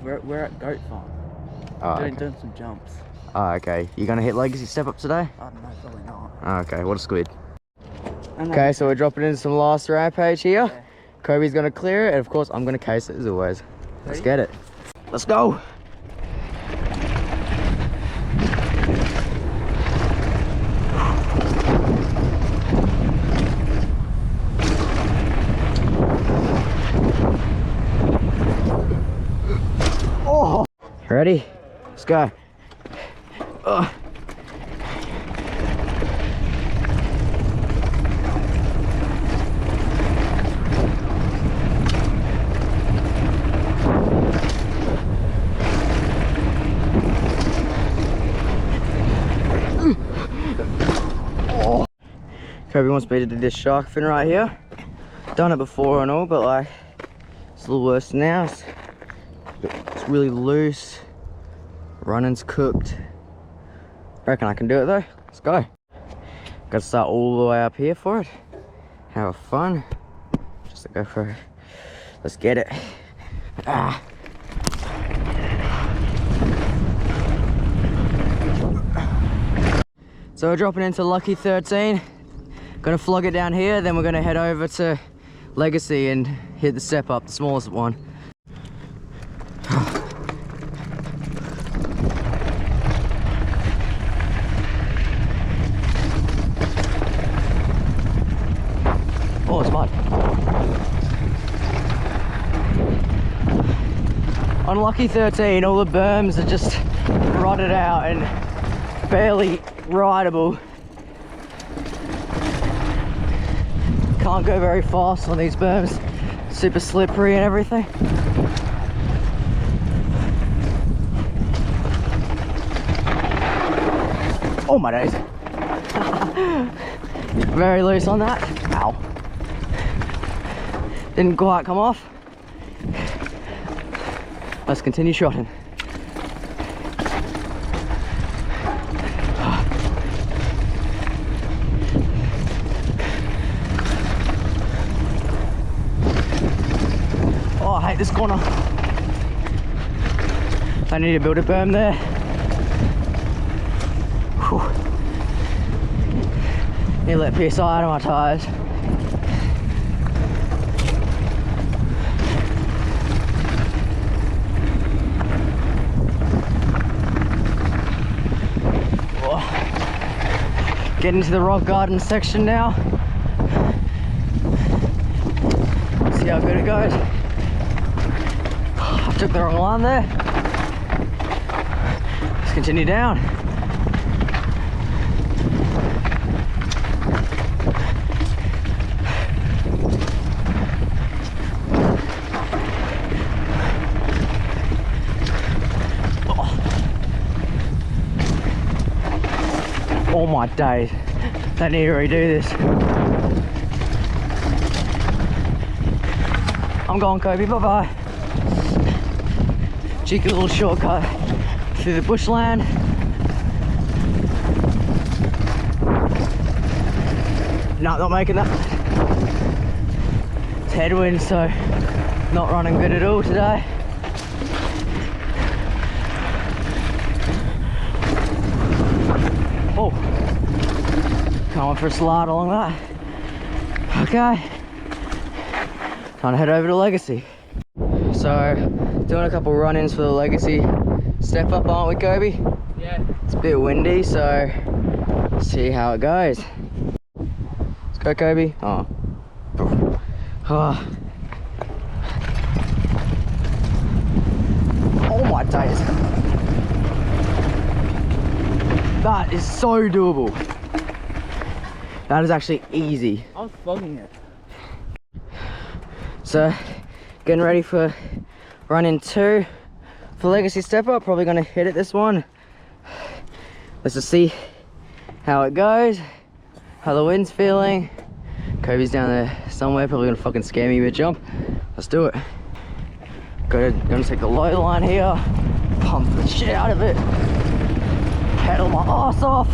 We're at Goat Farm. Oh, Doing some jumps. Oh, okay. You gonna hit Legacy Step Up today? I don't know, probably not. Oh, okay, what a squid. Okay, so we're dropping in some last rampage here. Yeah. Kobe's gonna clear it, and of course I'm gonna case it as always. Let's get it. Let's go. Oh, ready? Let's go. Kobe wants me to do this shark fin right here. Done it before and all, but like it's a little worse now. It's really loose. Running's cooked. Reckon I can do it though. Let's go. Got to start all the way up here for it. Have fun. Just to go for it. Let's get it. Ah. So we're dropping into Lucky 13. Gonna flog it down here, then we're gonna head over to Legacy and hit the step up, the smallest one. Oh, it's mud. On Lucky 13, all the berms are just rotted out and barely rideable. Can't go very fast on these berms. Super slippery and everything. Oh my days. Very loose on that. Ow. Didn't quite come off. Let's continue shotting. Oh, I hate this corner. I need to build a berm there. Whew. Need to let PSI out of my tyres. Oh. Getting into the rock garden section now. See how good it goes. I took the wrong line there. Let's continue down. Oh my days. I need to redo this. I'm going, Kobe, bye-bye. Cheeky little shortcut through the bushland. No, not making that. It's headwind, so not running good at all today. Oh, going for a slide along that. Okay, time to head over to Legacy. So, doing a couple run-ins for the Legacy step up, aren't we, Kobe? Yeah. It's a bit windy, so see how it goes. Let's go, Kobe. Oh. Oh. Oh my days. That is so doable. That is actually easy. I was flogging it. So, getting ready for run-in 2 for Legacy step up. Probably gonna hit it this one. Let's just see how it goes, how the wind's feeling. Kobe's down there somewhere, probably gonna fucking scare me mid-jump. Let's do it. Gonna take the low line here, pump the shit out of it, pedal my ass off,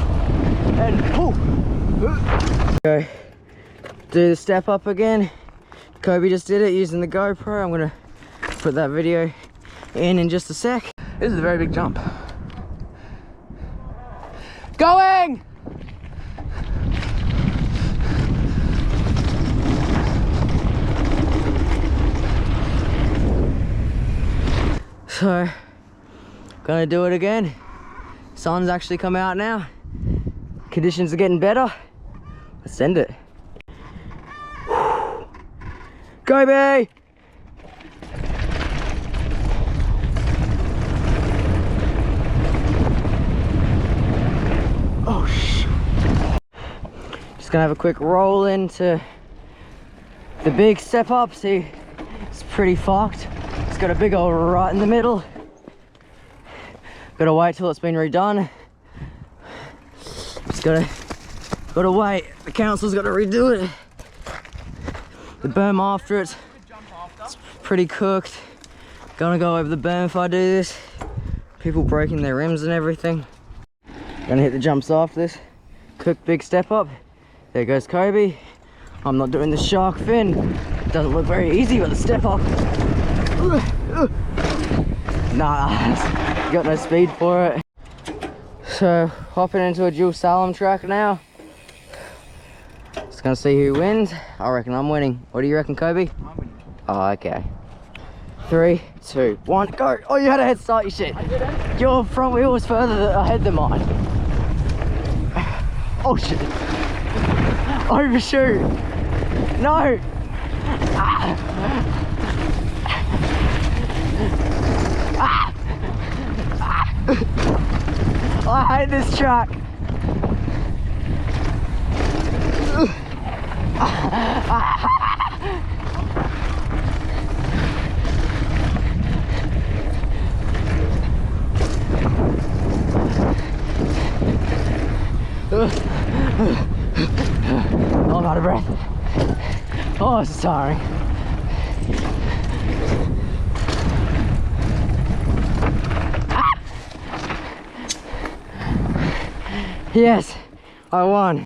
and pull. Go do the step up again. Kobe just did it using the GoPro. I'm gonna put that video in just a sec. This is a very big jump. Going! So, gonna do it again. Sun's actually come out now. Conditions are getting better. Let's send it. Go, B! Oh, shoot. Just gonna have a quick roll into the big step up. See, it's pretty fucked. It's got a big old rut in the middle. Gotta wait till it's been redone. Just gotta wait. The council's gotta redo it. The berm after it's pretty cooked. Gonna go over the berm if I do this. People breaking their rims and everything. Gonna hit the jumps after this. Cooked big step up. There goes Kobe. I'm not doing the shark fin. It doesn't look very easy, but the step up. Nah, got no speed for it. So, hopping into a dual slalom track now. Just gonna see who wins. I reckon I'm winning. What do you reckon, Kobe? I'm winning. Oh, okay. 3, 2, 1, go! Oh, you had a head start, you shit. I didn't. Your front wheel was further ahead than mine. Oh shit. Overshoot. No. Ah. Ah. Ah. I hate this track. Oh, I'm out of breath. Oh, this is tiring. Yes, I won.